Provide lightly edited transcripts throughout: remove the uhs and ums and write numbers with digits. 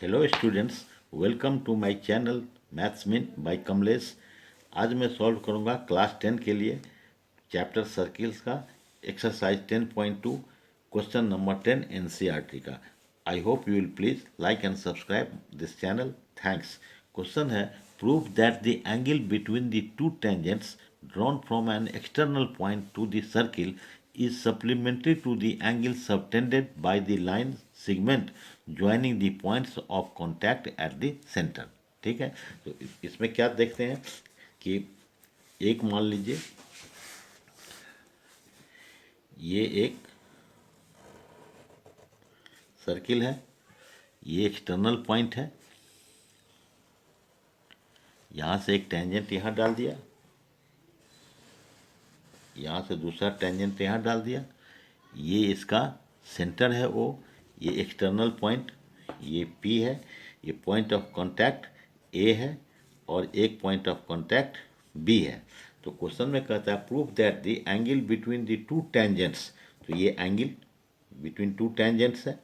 Hello students, welcome to my channel maths min by Kamlesh. आज मैं solve करूंगा class 10 के लिए चैप्टर सर्किल्स का एक्सरसाइज 10.2 क्वेश्चन नंबर 10 एनसीईआरटी का। I hope you will please like and subscribe this channel. Thanks. Question है, prove that the angle between the two tangents drawn from an external point to the circle is supplementary to the angle subtended by the line segment joining the points of contact at the center। ठीक है, तो इसमें क्या देखते हैं कि एक मान लीजिए ये एक सर्किल है, ये एक्सटर्नल पॉइंट है, यहाँ से एक टेंजेंट यहाँ डाल दिया, यहाँ से दूसरा टेंजेंट यहाँ डाल दिया, ये इसका सेंटर है ओ, ये एक्सटर्नल पॉइंट ये P है, ये पॉइंट ऑफ कांटेक्ट A है और एक पॉइंट ऑफ कांटेक्ट B है। तो क्वेश्चन में कहता है proof that the angle between the two tangents, तो ये एंगल बिटवीन टू टेंजेंट्स है,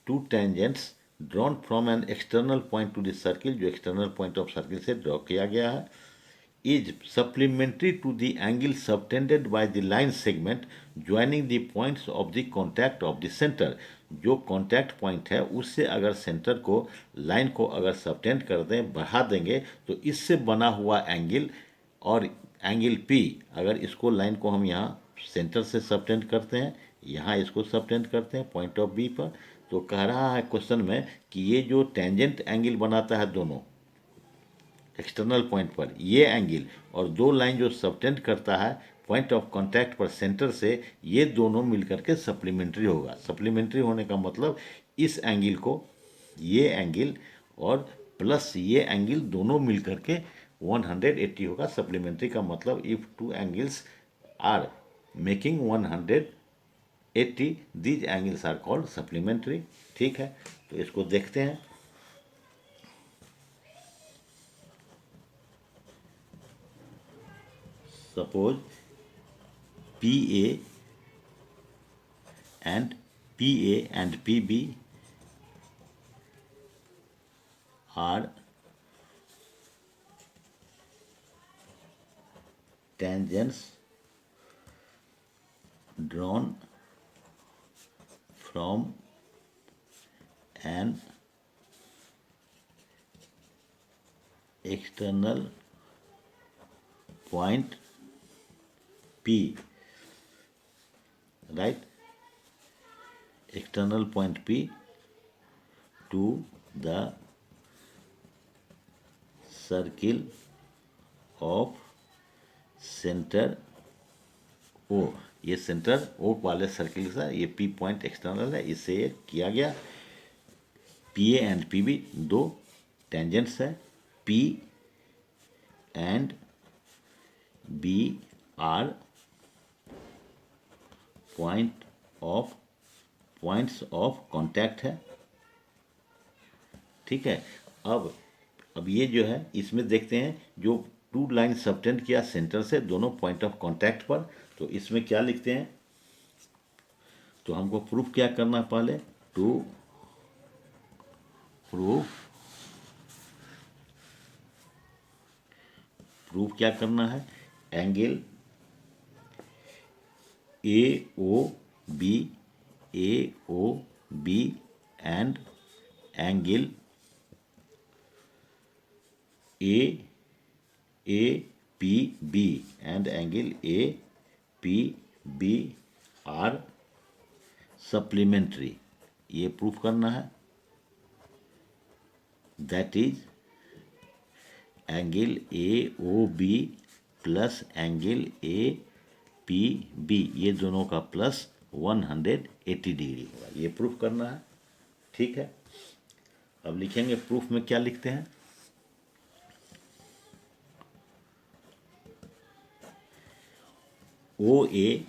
to tangents drawn from an external point two the circle, जो एक्सटर्नल पॉइंट ऑफ सर्किल से ड्रॉ किया गया है, is supplementary to the angle subtended by the line segment joining the points of the contact of the center। जो contact point है उससे अगर centre को लाइन को अगर सबटेंड कर दें, बढ़ा देंगे, तो इससे बना हुआ एंगल और एंगल P, अगर इसको लाइन को हम यहाँ सेंटर से सबटेंड करते हैं, यहाँ इसको सबटेंड करते हैं पॉइंट ऑफ B पर, तो कह रहा है क्वेश्चन में कि ये जो टेंजेंट एंगल बनाता है दोनों एक्सटर्नल पॉइंट पर, ये एंगल और दो लाइन जो सबटेंड करता है पॉइंट ऑफ कांटेक्ट पर सेंटर से, ये दोनों मिलकर के सप्लीमेंट्री होगा। सप्लीमेंट्री होने का मतलब इस एंगल को, ये एंगल और प्लस ये एंगल दोनों मिलकर के 180 होगा। सप्लीमेंट्री का मतलब if two angles are making 180 these angles are called supplementary. ठीक है, तो इसको देखते हैं। Suppose PA and PB are tangents drawn from an external point P, right, external point P to the circle of center O। ये centre O वाले circle का ये P पॉइंट एक्सटर्नल है, इससे ये किया गया। PA एंड PB दो टेंजेंट्स है, P and B are points of contact है। ठीक है, अब ये जो है इसमें देखते हैं जो टू लाइन सबटेंड किया सेंटर से दोनों पॉइंट ऑफ कांटेक्ट पर, तो इसमें क्या लिखते हैं, तो हमको प्रूफ क्या करना पहले, टू प्रूफ क्या करना है, angle AOB and angle AAPB and angle APB are supplementary, ये प्रूफ करना है। That is angle AOB plus angle APB, ये दोनों का प्लस 180 डिग्री होगा, ये प्रूफ करना है। ठीक है, अब लिखेंगे प्रूफ में क्या लिखते हैं, OA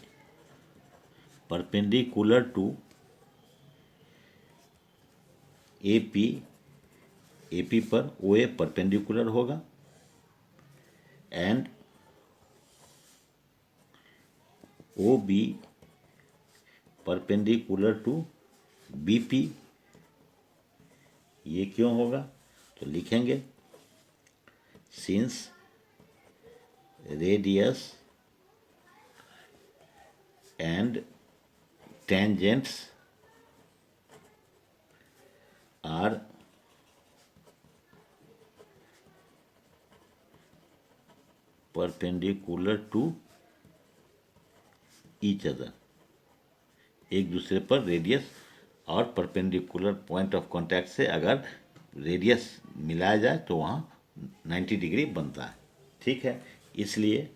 परपेंडिकुलर टू AP पर OA परपेंडिकुलर होगा and OB perpendicular to BP ये क्यों होगा? तो लिखेंगे since radius and tangents are perpendicular to each other, एक दूसरे पर रेडियस और परपेंडिकुलर पॉइंट ऑफ कांटेक्ट से अगर रेडियस मिलाया जाए तो वहाँ 90 डिग्री बनता है। ठीक है, इसलिए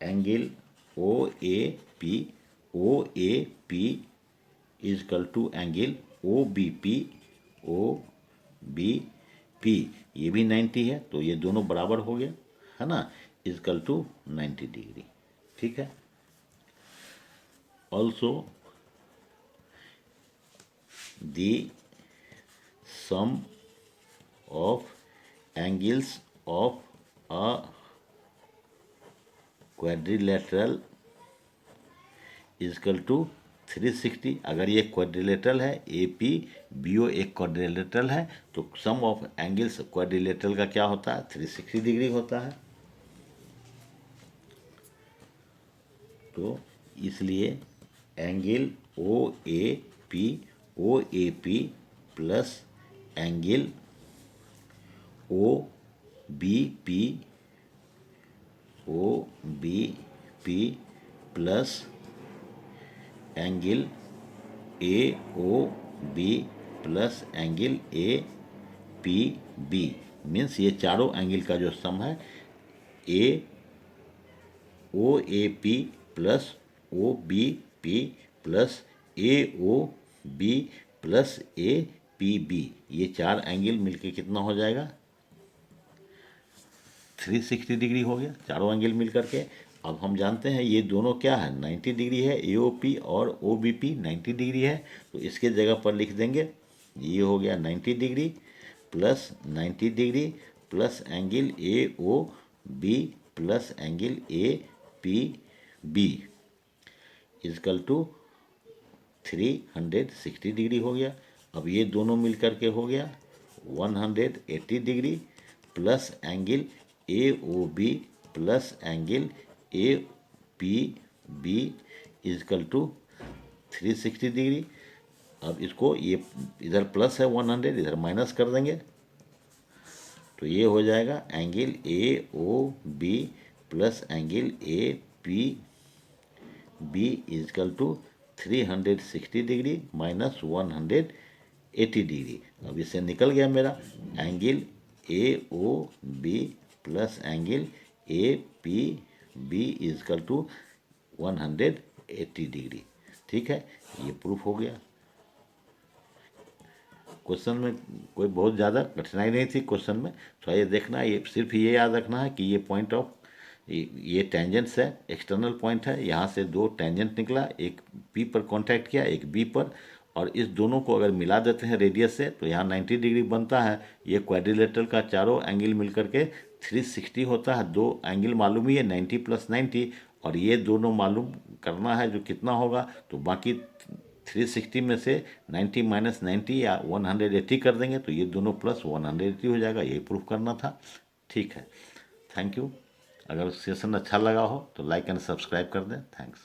angle O A P is equal to angle O B P, ये भी 90 है तो ये दोनों बराबर हो गया, है ना, इज इक्वल टू 90 डिग्री। ठीक है, also the sum of angles of a quadrilateral is equal to 360। अगर ये क्वाड्रिलेटरल है, ए पी बी ओ एक क्वाड्रिलेटरल है, तो सम ऑफ एंगल्स क्वाड्रिलेटरल का क्या होता है? 360 डिग्री होता है। तो इसलिए angle O A P plus angle O B P plus angle A O B plus angle A P B means ये चारों एंगल का जो सम है A O A P plus O B P plus A O B plus A P B, ये चार angle मिलके कितना हो जाएगा? 360 डिग्री हो गया, चारों एंगल मिल करके। अब हम जानते हैं ये दोनों क्या है, 90 डिग्री है, AOP और OBP 90 डिग्री है, तो इसके जगह पर लिख देंगे ये हो गया 90 degree plus 90 degree plus angle AOB plus angle APB is equal to 360 degree हो गया। अब ये दोनों मिल करके हो गया 180 degree plus angle AOB plus angle APB is equal to 360 degree. अब इसको ये इधर प्लस है 100, इधर माइनस कर देंगे तो ये हो जाएगा angle AOB plus angle APB is equal to 360 degree minus 180 degree. अब इससे निकल गया मेरा angle AOB plus angle APB is equal to 180 degree. ठीक है, ये प्रूफ हो गया। क्वेश्चन में कोई बहुत ज़्यादा कठिनाई नहीं थी क्वेश्चन में, तो ये देखना, ये सिर्फ ये याद रखना है कि ये पॉइंट ऑफ ये टेंजेंट्स है, एक्सटर्नल पॉइंट है, यहाँ से दो टेंजेंट निकला, एक पी पर कांटेक्ट किया, एक बी पर, और इस दोनों को अगर मिला देते हैं रेडियस से तो यहाँ 90 डिग्री बनता है। ये क्वाड्रिलेटरल का चारों एंगल मिल करके 360 होता है। दो एंगल मालूम ही है 90 प्लस 90, और ये दोनों मालूम करना है जो कितना होगा, तो बाकी 360 में से 90 माइनस 90 या 180 कर देंगे तो ये दोनों प्लस 180 हो जाएगा। यही प्रूफ करना था। ठीक है, थैंक यू। अगर सेशन अच्छा लगा हो तो लाइक एंड सब्सक्राइब कर दें। थैंक्स।